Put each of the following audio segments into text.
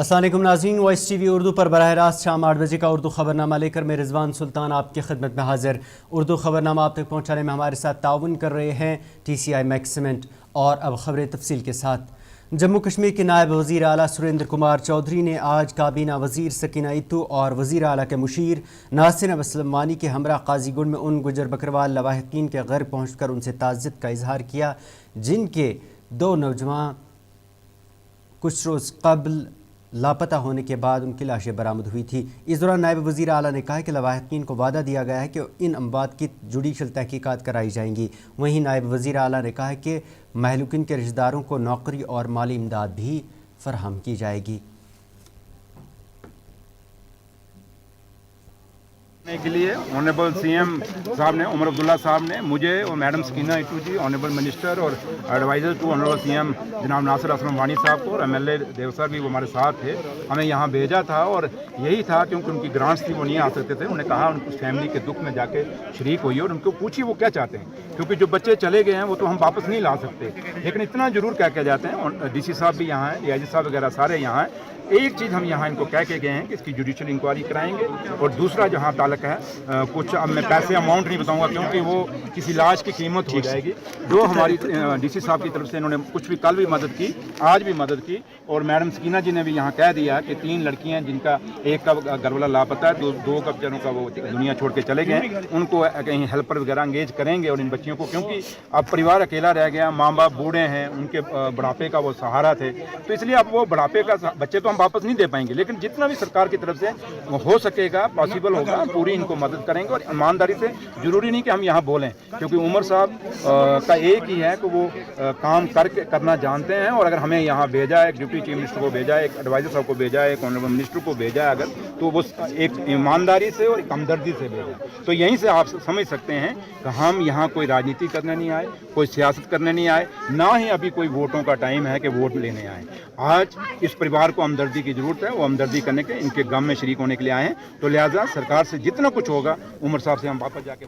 अस्सलाम वालेकुम नाज़रीन, वॉइस टीवी उर्दू पर बराह रास्त शाम 8 बजे का उर्दू खबरनामा लेकर मैं रिजवान सुल्तान आपकी खिदमत में हाजिर। उर्दू खबरनामा आप तक पहुँचाने में हमारे साथ ताउन कर रहे हैं TCI मैक्सिमेंट। और अब खबरें तफसील के साथ। जम्मू कश्मीर के नायब वज़ीर आला सुरेंद्र कुमार चौधरी ने आज काबीना वज़ीर सकीना इत्तू और वज़ीर आला के मुशीर नासिर असलम वानी के हमरा काजीगुंड में उन गुजर बकरवाल लवाहिकीन के घर पहुँचकर उनसे ताज़ियत का इजहार किया जिनके 2 नौजवान कुछ रोज़ कबल लापता होने के बाद उनकी लाशें बरामद हुई थी। इस दौरान नायब वज़ीर आला ने कहा कि लवाहिकीन को वादा दिया गया है कि इन अमवात की जुडिशल तहकीकात कराई जाएंगी। वहीं नायब वज़ीर आला ने कहा कि महलूकिन के रिश्तेदारों को नौकरी और माली इमदाद भी फराहम की जाएगी। के लिए ऑनरेबल CM साहब ने, उमर अब्दुल्ला साहब ने मुझे और मैडम सकीना इत्तू जी, ऑनरेबल मिनिस्टर और एडवाइज़र टू ऑनरेबल CM जनाब नासिर असलम वानी साहब को और MLA देव सर भी वो हमारे साथ थे, हमें यहाँ भेजा था। और यही था क्योंकि उनकी ग्रांट्स थी, वो नहीं आ सकते थे। उन्होंने कहा उनको फैमिली के दुख में जाके शरीक होइए और उनको पूछिए वो क्या चाहते हैं, क्योंकि जो बच्चे चले गए हैं वो तो हम वापस नहीं ला सकते, लेकिन इतना ज़रूर कह के जाते हैं। DC साहब भी यहाँ हैं, DIG साहब वगैरह सारे यहाँ हैं। एक चीज़ हम यहाँ इनको कह के गए हैं कि इसकी जुडिशल इंक्वायरी कराएंगे। और दूसरा जहाँ ताल्लुक है कुछ, अब मैं पैसे अमाउंट नहीं बताऊंगा क्योंकि वो किसी लाश की कीमत हो जाएगी। जो हमारी DC साहब की तरफ से इन्होंने कुछ भी कल भी मदद की, आज भी मदद की। और मैडम सकीना जी ने भी यहाँ कह दिया कि 3 लड़कियाँ जिनका एक का घरवाला लापता है, दो का बेचारों का वो दुनिया छोड़ के चले गए, उनको कहीं हेल्पर वगैरह अंगेज करेंगे। और इन बच्चियों को, क्योंकि अब परिवार अकेला रह गया, माँ बाप बूढ़े हैं, उनके बुढ़ापे का वो सहारा थे, तो इसलिए अब वो बुढ़ापे का बच्चे तो हम वापस नहीं दे पाएंगे, लेकिन जितना भी सरकार की तरफ से हो सकेगा, पॉसिबल होगा, पूरी इनको मदद करेंगे। और ईमानदारी से, जरूरी नहीं कि हम यहाँ बोलें, क्योंकि उमर साहब का एक ही है कि वो काम करना जानते हैं। और अगर हमें यहाँ भेजा है, एक डिप्टी चीफ मिनिस्टर को भेजा है, एक एडवाइजर साहब को भेजा है, एक ऑनरेबल मिनिस्टर को भेजा है, अगर तो वो एक ईमानदारी से और एक हमदर्दी से भेजा। तो यहीं से आप समझ सकते हैं कि हम यहाँ कोई राजनीति करने नहीं आए, कोई सियासत करने नहीं आए, ना ही अभी कोई वोटों का टाइम है कि वोट लेने आए। आज इस परिवार को हमदर्दी की जरूरत है, वो हमदर्दी करने के, इनके गम में शरीक होने के लिए आए हैं। तो लिहाजा सरकार से जितना कुछ होगा उमर साहब से हम वापस जाके।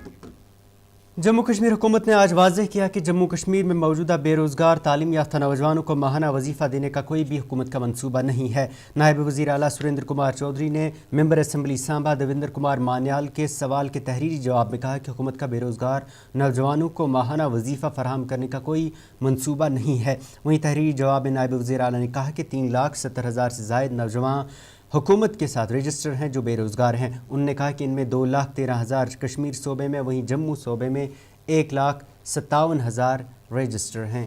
जम्मू कश्मीर हुकूमत ने आज वाज़ेह किया कि जम्मू कश्मीर में मौजूदा बेरोज़गार तालीम याफ्ता नौजवानों को माहाना वजीफ़ा देने का कोई भी हुकूमत का मंसूबा नहीं है। नायब वज़ीर आला सुरेंद्र कुमार चौधरी ने मेंबर असम्बली सांबा देवेंद्र कुमार मान्याल के सवाल के तहरीरी जवाब में कहा कि हुकूमत का बेरोज़गार नौजवानों को माहाना वजीफ़ा फराहम करने का कोई मंसूबा नहीं है। वहीं तहरीरी जवाब में नायब वज़ीर आला ने कहा कि 3,70,000 से ज़ायद नौजवान हुकूमत के साथ रजिस्टर हैं जो बेरोज़गार हैं। उन्होंने कहा कि इनमें 2,13,000 कश्मीर सूबे में, वहीं जम्मू सूबे में 1,57,000 रजिस्टर हैं।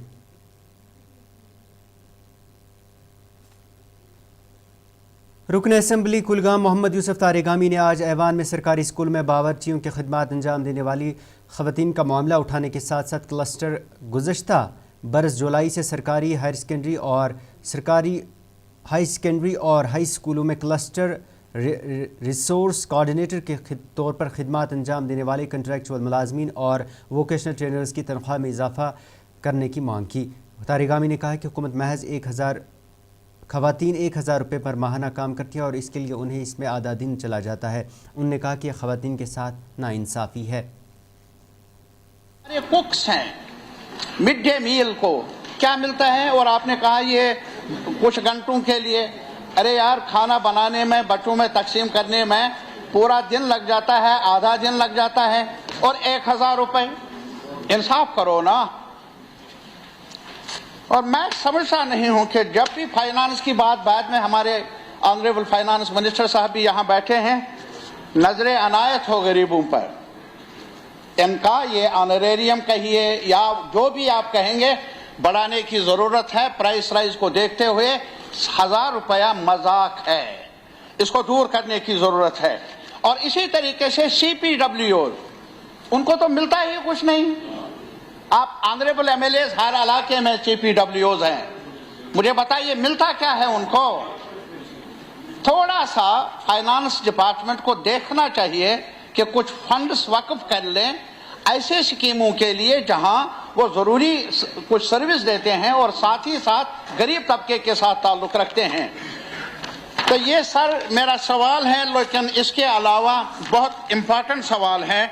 रुकन असम्बली कुलगाम मोहम्मद यूसुफ तारेगामी ने आज ऐवान में सरकारी स्कूल में बावर्चियों की खिदमत अंजाम देने वाली ख़वातीन का मामला उठाने के साथ साथ क्लस्टर गुज़श्ता बरस जुलाई से सरकारी हायर सेकेंडरी और सरकारी हाई सेकेंडरी और हाई स्कूलों में क्लस्टर रिसोर्स कोऑर्डिनेटर के तौर पर खिदमत अंजाम देने वाले कंट्रैक्चुअल मुलाजमीन और वोकेशनल ट्रेनर्स की तनख्वाह में इजाफा करने की मांग की। तारेगामी ने कहा कि हुकूमत महज 1,000 ख़वातीन 1,000 रुपये पर माहाना काम करती है और इसके लिए उन्हें इसमें आधा दिन चला जाता है। उन्होंने कहा कि ख़वातीन के साथ नाइंसाफ़ी है। कुक्स हैं, मिड डे मील को क्या मिलता है और आपने कहा ये कुछ घंटों के लिए। अरे यार, खाना बनाने में, बच्चों में तकसीम करने में पूरा दिन लग जाता है, आधा दिन लग जाता है, और 1,000 रुपए, इंसाफ करो ना। और मैं समझता नहीं हूं कि जब भी फाइनेंस की बात, बाद में हमारे ऑनरेबल फाइनेंस मिनिस्टर साहब भी यहां बैठे हैं, नजरे अनायत हो गरीबों पर। इनका ये ऑनरेरियम कहिए या जो भी आप कहेंगे, बढ़ाने की जरूरत है। प्राइस राइज को देखते हुए 1,000 रुपया मजाक है, इसको दूर करने की जरूरत है। और इसी तरीके से CPW, उनको तो मिलता ही कुछ नहीं। आप ऑनरेबल MLAs हर इलाके में CPWs हैं, मुझे बताइए मिलता क्या है उनको? थोड़ा सा फाइनेंस डिपार्टमेंट को देखना चाहिए कि कुछ फंड्स वक्फ कर लें ऐसे स्कीमों के लिए जहां वो जरूरी कुछ सर्विस देते हैं और साथ ही साथ गरीब तबके के साथ ताल्लुक रखते हैं। तो ये सर मेरा सवाल है, लेकिन इसके अलावा बहुत इम्पोर्टेंट सवाल है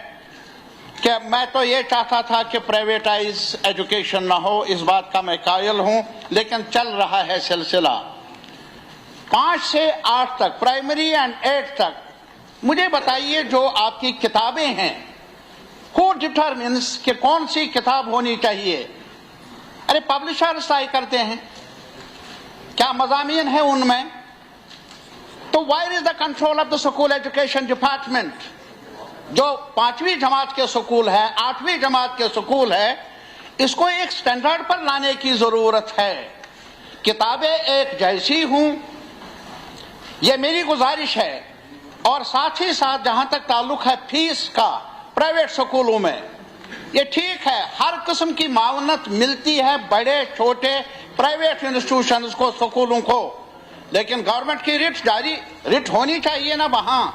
कि मैं तो ये चाहता था कि प्राइवेटाइज एजुकेशन ना हो, इस बात का मैं कायल हूं, लेकिन चल रहा है सिलसिला। 5 से 8 तक, प्राइमरी एंड 8 तक, मुझे बताइए जो आपकी किताबें हैं, हु डिटरमिन्स कि कौन सी किताब होनी चाहिए? अरे पब्लिशर्स तय करते हैं, क्या मज़ामीन है उनमें? तो where is the control of the school education department? जो 5वीं जमात के स्कूल है, 8वीं जमात के स्कूल है, इसको एक स्टैंडर्ड पर लाने की जरूरत है। किताबें एक जैसी हूं, यह मेरी गुजारिश है। और साथ ही साथ जहां तक ताल्लुक है फीस का, प्राइवेट स्कूलों में ये ठीक है, हर किस्म की मावनत मिलती है बड़े छोटे प्राइवेट इंस्टीट्यूशंस को, स्कूलों को, लेकिन गवर्नमेंट की रिट होनी चाहिए ना वहां।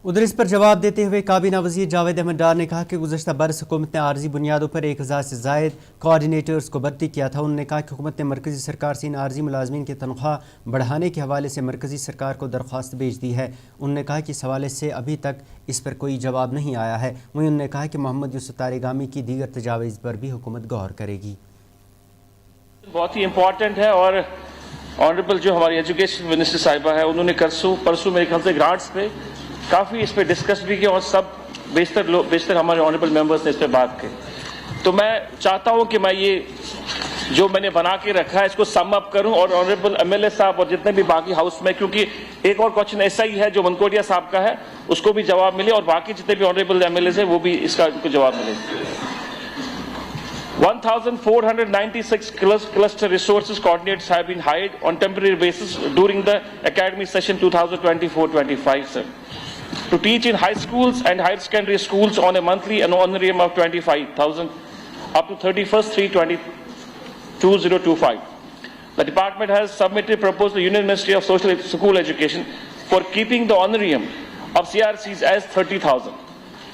उधर इस पर जवाब देते हुए काबीना वजीर जावेद अहमद डार ने कहा कि गुज़श्ता बरस हुकूमत ने आर्जी बुनियादों पर 1000 से ज़ायद कोऑर्डिनेटर्स को भर्ती किया था। उन्होंने कहा कि हुकूमत ने मरकज़ी सरकार से इन आर्जी मुलाजमीन की तनख्वाह बढ़ाने के हवाले से मरकज़ी सरकार को दरख्वास्त भेज दी है। उन्होंने कहा कि इस हवाले से अभी तक इस पर कोई जवाब नहीं आया है। वहीं उन्होंने कहा कि मोहम्मद यूसुफ तारिगामी की दीगर तजावीज़ पर भी हुकूमत गौर करेगी। बहुत ही इम्पॉर्टेंट है और ऑनरेबल जो हमारी एजुकेशन मिनिस्टर साहिबा है, उन्होंने परसों मेरे ख्याल से ग्रांट्स पे काफ़ी इस पे डिस्कस भी किया और सब बेशतर हमारे ऑनरेबल मेंबर्स ने इस पे बात की। तो मैं चाहता हूं कि मैं ये जो मैंने बना के रखा है इसको सम अप करूं और ऑनरेबल एमएलए साहब और जितने भी बाकी हाउस में, क्योंकि एक और क्वेश्चन ऐसा ही है जो मनकोटिया साहब का है, उसको भी जवाब मिले और बाकी जितने भी ऑनरेबल एमएलए है वो भी इसका उनको जवाब मिले। 1,496 cluster resources coordinators have been hired on temporary basis during the academic session 2024-25, sir, to teach in high schools and higher secondary schools on a monthly and honorarium of 25,000 up to 31st/3/2025. The department has submitted proposal to Union Ministry of School Education for keeping the honorarium of CRCs as 30,000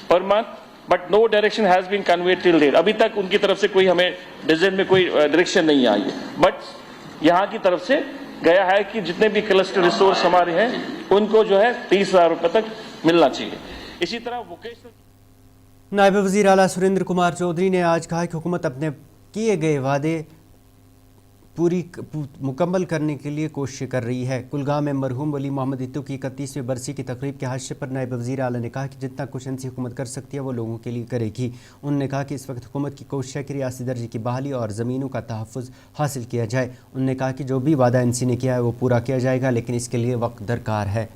per month, but no direction has been conveyed till date. अभी तक उनकी तरफ से कोई हमें decision में कोई direction नहीं आई है, बट यहाँ की तरफ से गया है कि जितने भी क्लस्टर रिसोर्स हमारे हैं उनको जो है 30,000 रुपए तक मिलना चाहिए। इसी तरह वोकेशनल नायब वज़ीर आला सुरेंद्र कुमार चौधरी ने आज कहा कि हुकूमत अपने किए गए वादे मुकम्मल करने के लिए कोशिश कर रही है। कुलगाम में मरहूम वली मोहम्मद इत्तू की 31वीं बरसी की तकरीब के हाशिए पर नायब वज़ीर आला ने कहा कि जितना कुछ एनसी हुकूमत कर सकती है वो लोगों के लिए करेगी। उन्होंने कहा कि इस वक्त हुकूमत की कोशिश है कि रियासी दर्जे की बहाली और ज़मीनों का तहफ़्फ़ुज़ हासिल किया जाए। उन्होंने कहा कि जो भी वादा एनसी ने किया है वो पूरा किया जाएगा, लेकिन इसके लिए वक्त दरकार है।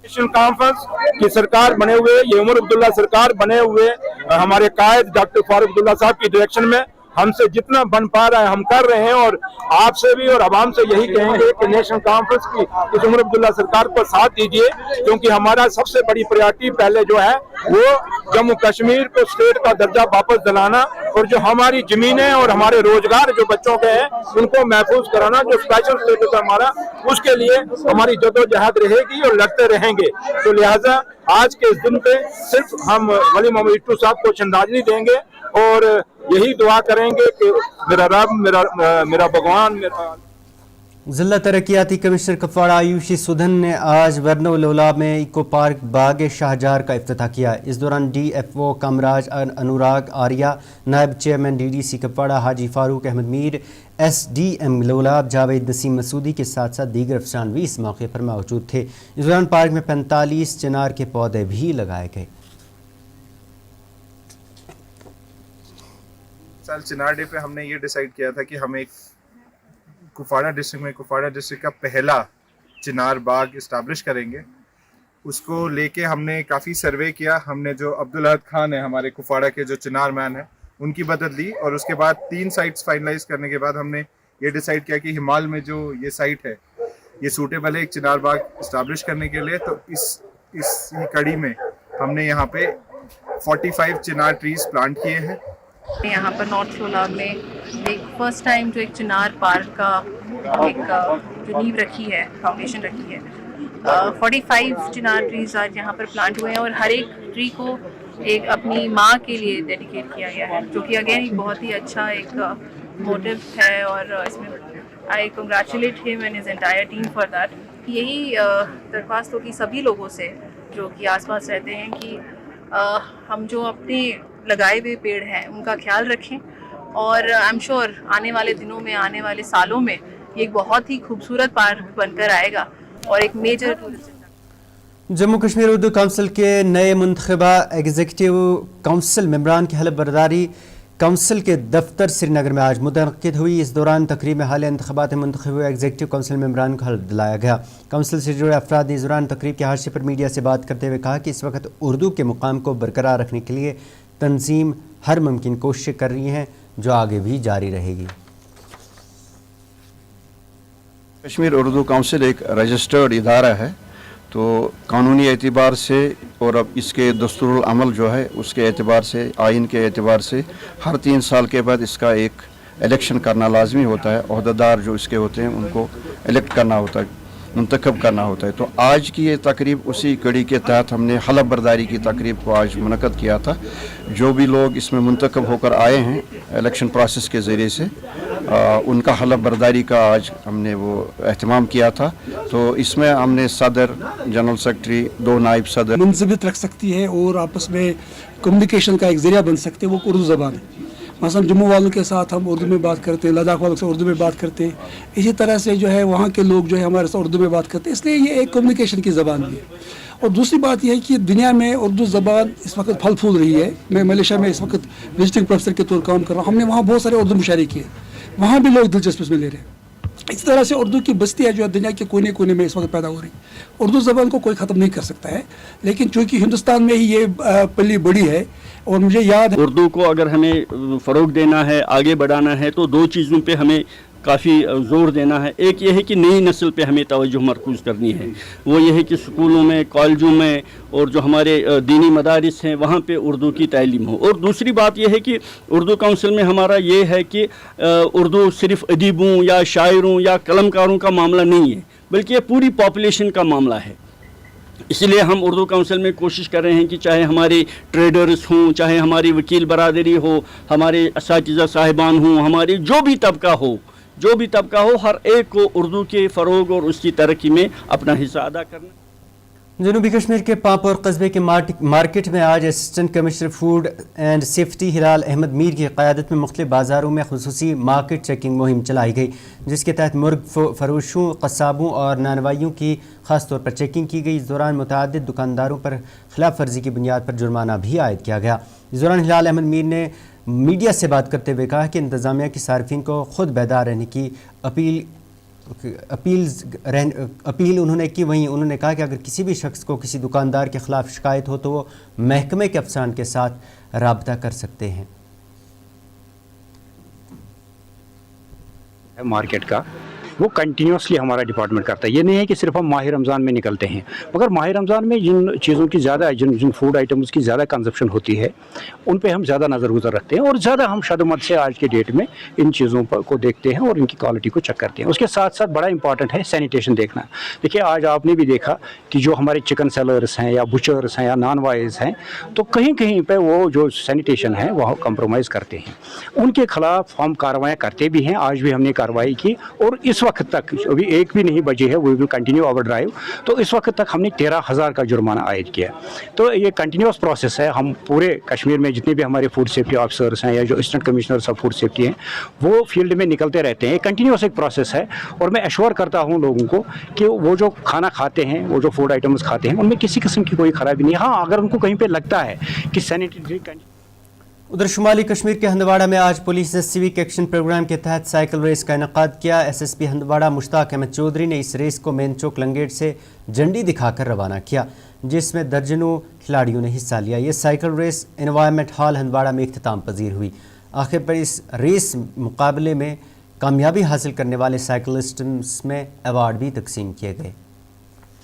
कॉन्फ्रेंस की सरकार बने हुए, ये उमर अब्दुल्ला सरकार बने हुए, हमारे कायद डॉक्टर फारूक अब्दुल्ला साहब की डायरेक्शन में हमसे जितना बन पा रहा है हम कर रहे हैं और आपसे भी और आवाम से यही कहेंगे कि नेशनल कॉन्फ्रेंस की इस उमर अब्दुल्ला सरकार को साथ दीजिए, क्योंकि हमारा सबसे बड़ी प्रायोरिटी पहले जो है वो जम्मू कश्मीर को स्टेट का दर्जा वापस दिलाना और जो हमारी जमीनें और हमारे रोजगार जो बच्चों के हैं उनको महफूज कराना, जो स्पेशल स्टेटस है हमारा, उसके लिए हमारी जदोजहद रहेगी और लड़ते रहेंगे। तो लिहाजा आज के इस दिन पे सिर्फ हम वली मोहम्मद इट्टू साहब को श्रद्धांजलि देंगे और यही दुआ करेंगे कि मेरा रब, मेरा भगवान, ज़िला तरक्याती कमिश्नर कुपवाड़ा आयुषी सुधन ने आज वर्नोलोला में इको पार्क बाग शाहजार का इफ्तिताह किया। इस दौरान DFO कामराज अनुराग आर्या, नायब चेयरमैन DDC कुपवाड़ा हाजी फारूक अहमद मीर, SDM लोलाब जावेद नसीम मसूदी के साथ साथ दीगर अफसरान भी इस मौके पर मौजूद थे। इस दौरान पार्क में 45 चिनार के पौधे भी लगाए गए। साल चिनार डे पे हमने ये डिसाइड किया था कि हम एक कुपवाड़ा डिस्ट्रिक्ट का पहला चिनार बाग इस्टेब्लिश करेंगे। उसको लेके हमने काफ़ी सर्वे किया। हमने जो अब्दुल अहद खान है हमारे कुपवाड़ा के जो चिनार मैन है उनकी मदद ली और उसके बाद 3 साइट्स फाइनलाइज करने के बाद हमने ये डिसाइड किया कि हिमाल में जो ये साइट है ये सूटेबल है एक चिनार बाग इस्टेब्लिश करने के लिए। तो इस कड़ी में हमने यहाँ पे 45 चिनार ट्रीज प्लांट किए हैं। यहाँ पर नॉर्थ लोलाब में एक फर्स्ट टाइम जो एक चिनार पार्क का एक जो नींव रखी है, फाउंडेशन रखी है। 45 चिनार ट्रीज आज यहाँ पर प्लांट हुए हैं और हर एक ट्री को एक अपनी माँ के लिए डेडिकेट किया गया है, जो कि अगेन एक बहुत ही अच्छा एक मोटिव है और इसमें आई congratulate him and his entire team for that. यही दरख्वास्त होगी सभी लोगों से जो कि आसपास रहते हैं कि हम जो अपने लगाए हुए पेड़ हैं उनका ख्याल रखें और आई एम श्योर आने वाले दिनों में, आने वाले सालों में ये एक बहुत ही खूबसूरत पार्क बनकर आएगा और एक major tourist. Jammu Kashmir Urdu council के नए मुंतखबा एग्जीक्यूटिव काउंसिल मेंबरान की हलफ बर्दारी काउंसिल के दफ्तर श्रीनगर में आज मुनक़िद हुई। इस दौरान तकरीब में हालिया इंतख़ाबात में मुंतखब हुए एग्जीक्यूटिव काउंसिल मेंबरान को हल्फ दिलाया गया। काउंसिल से जुड़े अफराद ने इस दौरान तकरीब के हाशिए पर मीडिया से बात करते हुए कहा कि इस वक्त उर्दू के मुकाम को बरकरार रखने के लिए तंजीम हर मुमकिन कोशिश कर रही हैं, जो आगे भी जारी रहेगी। कश्मीर उर्दू काउंसिल एक रजिस्टर्ड इदारा है, तो कानूनी एतबार से और अब इसके दस्तूरुल अमल जो है उसके एतबार से, आइन के एतबार से हर 3 साल के बाद इसका एक इलेक्शन करना लाजमी होता है। अहदेदार जो इसके होते हैं उनको इलेक्ट करना होता है, मुंतखब करना होता है। तो आज की ये तकरीब उसी कड़ी के तहत हमने हलफ बर्दारी की तकरीब को आज मुनक़द किया था। जो भी लोग इसमें मुंतखब होकर आए हैं इलेक्शन प्रोसेस के ज़रिए से, उनका हलफ बर्दारी का आज हमने वो एहतमाम किया था। तो इसमें हमने सदर, जनरल सेक्रेटरी, 2 नायब सदर मुंसबित रख सकती है और आपस में कम्युनिकेशन का एक ज़रिया बन सकते हैं, वो उर्दू ज़बान है। मसलन जम्मू वालों के साथ हम उर्दू में बात करते हैं, लद्दाख वालों से उर्दू में बात करते हैं, इसी तरह से जो है वहाँ के लोग जो है हमारे साथ उर्दू में बात करते हैं, इसलिए ये एक कम्युनिकेशन की ज़बान भी है। और दूसरी बात यह है कि दुनिया में उर्दू ज़बान इस वक्त फल फूल रही है। मैं मलेशिया में इस वक्त विजिटिंग प्रोफेसर के तौर काम कर रहा हूँ, हमने वहाँ बहुत सारे उर्दू मुशायरे किए, वहाँ भी लोग दिलचस्पी में ले रहे हैं। इस तरह से उर्दू की बस्ती है जो दुनिया के कोने कोने में इस वक्त पैदा हो रही। उर्दू ज़बान को कोई ख़त्म नहीं कर सकता है, लेकिन चूँकि हिंदुस्तान में ही ये पली बड़ी है। और मुझे याद है उर्दू को अगर हमें फ़रोग़ देना है, आगे बढ़ाना है, तो 2 चीज़ों पे हमें काफ़ी ज़ोर देना है। एक ये है कि नई नस्ल पे हमें तवज्जो मरकूज़ करनी है, वो ये है कि स्कूलों में, कॉलेजों में और जो हमारे दीनी मदारिस हैं वहाँ पे उर्दू की तालीम हो। और दूसरी बात ये है कि उर्दू काउंसिल में हमारा ये है कि उर्दू सिर्फ़ अदीबों या शायरों या कलमकारों का मामला नहीं है, बल्कि ये पूरी पॉपुलेशन का मामला है। इसलिए हम उर्दू काउंसिल में कोशिश कर रहे हैं कि चाहे हमारे ट्रेडर्स हों, चाहे हमारी वकील बरादरी हो, हमारे असातिज़ा साहिबान हों, हमारी जो भी तबका हो, हर एक को उर्दू के फ़रोग़ और उसकी तरक्की में अपना हिस्सा अदा करना। जनूबी कश्मीर के पापोर कस्बे के मार्केट में आज assistant commissioner food and safety Hilal Ahmad Mir की क़यादत में मुख्तलिफ बाज़ारों में खुसूसी मार्केट चेकिंग मुहिम चलाई गई, जिसके तहत मुर्ग फरोशों, कसाबों और नानवाइयों की ख़ास तौर पर चेकिंग की गई। इस दौरान मुतअद्दिद दुकानदारों पर खिलाफ वर्जी की बुनियाद पर जुर्माना भी आयद किया गया। इस दौरान हिलाल अहमद मीर ने मीडिया से बात करते हुए कहा कि इंतज़ामिया की सार्फिन को ख़ुद बेदार रहने की अपील उन्होंने की। वहीं उन्होंने कहा कि अगर किसी भी शख्स को किसी दुकानदार के ख़िलाफ़ शिकायत हो तो वो महकमे के अफसरान के साथ राब्ता कर सकते हैं। मार्केट का वो कंटिन्यूसली हमारा डिपार्टमेंट करता है। ये नहीं है कि सिर्फ हम माह रमज़ान में निकलते हैं, मगर माह रमज़ान में जिन चीज़ों की ज़्यादा, जिन फूड आइटम्स की ज़्यादा कंजप्शन होती है उन पे हम ज़्यादा नज़र गुजर रखते हैं और ज़्यादा हम शदमत से आज के डेट में इन चीज़ों को देखते हैं और इनकी क्वालिटी को चेक करते हैं। उसके साथ साथ बड़ा इंपॉर्टेंट है सैनिटेशन देखना। देखिए आज आपने भी देखा कि जो हमारे चिकन सेलर्स हैं या बुचर्स हैं या नॉन वाइज हैं, तो कहीं कहीं पर वो जो सैनिटेशन है वह कंप्रोमाइज़ करते हैं। उनके ख़िलाफ़ हम कार्रवाई करते भी हैं। आज भी हमने कार्रवाई की और इस वक्त तक अभी 1 भी नहीं बजे है, we will continue our drive. तो इस वक्त तक हमने 13,000 का जुर्माना आयद किया। तो ये कंटिन्यूस प्रोसेस है। हम पूरे कश्मीर में जितने भी हमारे फूड सेफ्टी ऑफिसर्स हैं या जो assistant commissioners of food safety हैं वो फील्ड में निकलते रहते हैं। कंटिन्यूस एक प्रोसेस है और मैं एश्योर करता हूँ लोगों को कि वो जो खाना खाते हैं, वो जो फूड आइटम्स खाते हैं, उनमें किसी किस्म की कोई ख़राबी नहीं है। हाँ, अगर उनको कहीं पर लगता है कि सैनिटरी। उधर शुमाली कश्मीर के हंदवाड़ा में आज पुलिस ने सिविक एक्शन प्रोग्राम के तहत साइकिल रेस का इनेकाद किया। SSP हंदवाड़ा मुश्ताक अहमद चौधरी ने इस रेस को मेन चौक लंगेट से झंडी दिखाकर रवाना किया, जिसमें दर्जनों खिलाड़ियों ने हिस्सा लिया। ये cycle race environment hall Handwara में इख्तिताम पजीर हुई। आखिर पर इस रेस मुकाबले में कामयाबी हासिल करने वाले साइकिलिस्ट्स में अवार्ड भी तकसीम किए गए।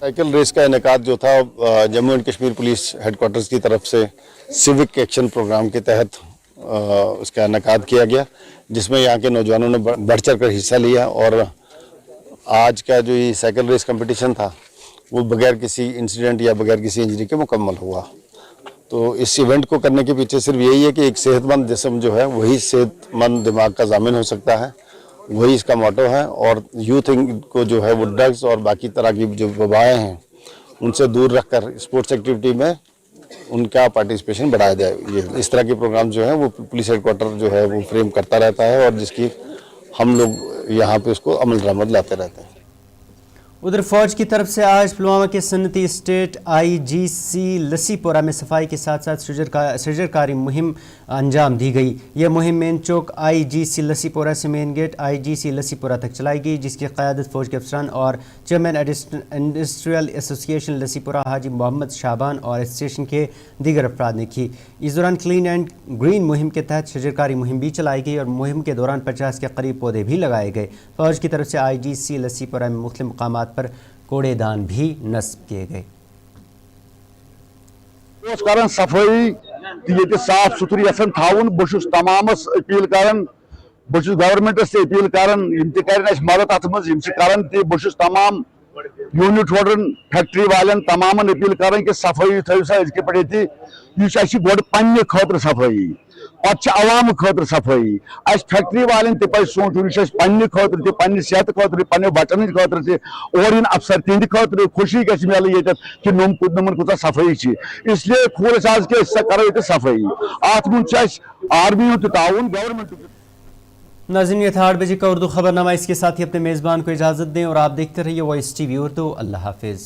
साइकिल रेस का इनेकाद जो था Jammu and Kashmir police headquarters की तरफ से सिविक एक्शन प्रोग्राम के तहत उसका इनेकाद किया गया, जिसमें यहाँ के नौजवानों ने बढ़ चढ़ कर हिस्सा लिया। और आज का जो ये साइकिल रेस कंपटीशन था वो बगैर किसी इंसिडेंट या बगैर किसी इंजरी के मुकम्मल हुआ। तो इस इवेंट को करने के पीछे सिर्फ यही है कि एक सेहतमंद जिस्म जो है वही सेहतमंद दिमाग का ज़ामिन हो सकता है, वही इसका मोटो है। और यूथ को जो है वो ड्रग्स और बाकी तरह की जो वबाएँ हैं उनसे दूर रखकर स्पोर्ट्स एक्टिविटी में उनका पार्टिसिपेशन बढ़ाया जाए। ये इस तरह के प्रोग्राम जो है वो पुलिस हेडक्वार्टर जो है वो फ्रेम करता रहता है और जिसकी हम लोग यहाँ पे उसको अमल दरामद लाते रहते हैं। उधर फौज की तरफ से आज पुलवामा के सन्नती स्टेट IGC लसीपोरा में सफाई के साथ साथ सृजनकारी मुहिम अंजाम दी गई। यह मुहिम मेन चौक IGC लसीपोरा से मेन गेट IGC लसीपोरा तक चलाई गई, जिसकी क़यादत फौज के अफसरान और चेयरमैन इंडस्ट्रियल एसोसिएशन लसीपोरा हाजी मोहम्मद शाबान और स्टेशन के दीगर अफराद ने की। इस दौरान क्लीन एंड ग्रीन मुहिम के तहत सृजनकारी मुहिम भी चलाई गई और मुहिम के दौरान 50 के करीब पौधे भी लगाए गए। फौज की तरफ से IGC लसीपोरा में मुख्तलिफ मकामात पर कूड़ेदान भी नस्ब किए गए। सफाई ये साफ सुथरी थवन बहुत तमामस अपील कर गवर्नमेंटस अपील कर मदद अत मन बहुत तमाम यूनिट होल्डरन फैक्ट्री वाले तमाम अपील कर कि सफाई थो सा पे यह गो पे खतर सफाई पे अवाम खतर सफाई फैक्ट्री वाले पे सोचन पे खतर पे सेहत खतर पे बचन खतर और इन अफसर तिंद खतर खुशी गि मिल कि नमन कूत सफाई इसलिए खोल आज कि करो ये सफाई अत मन आर्मी ताउन गवर्नमेंट। नाज़रीन, ये था 8 बजे का उर्दू खबरनामा। इसके साथ ही अपने मेज़बान को इजाज़त दें और आप देखते रहिए वॉइस TV उर्दू। अल्लाह हाफिज़।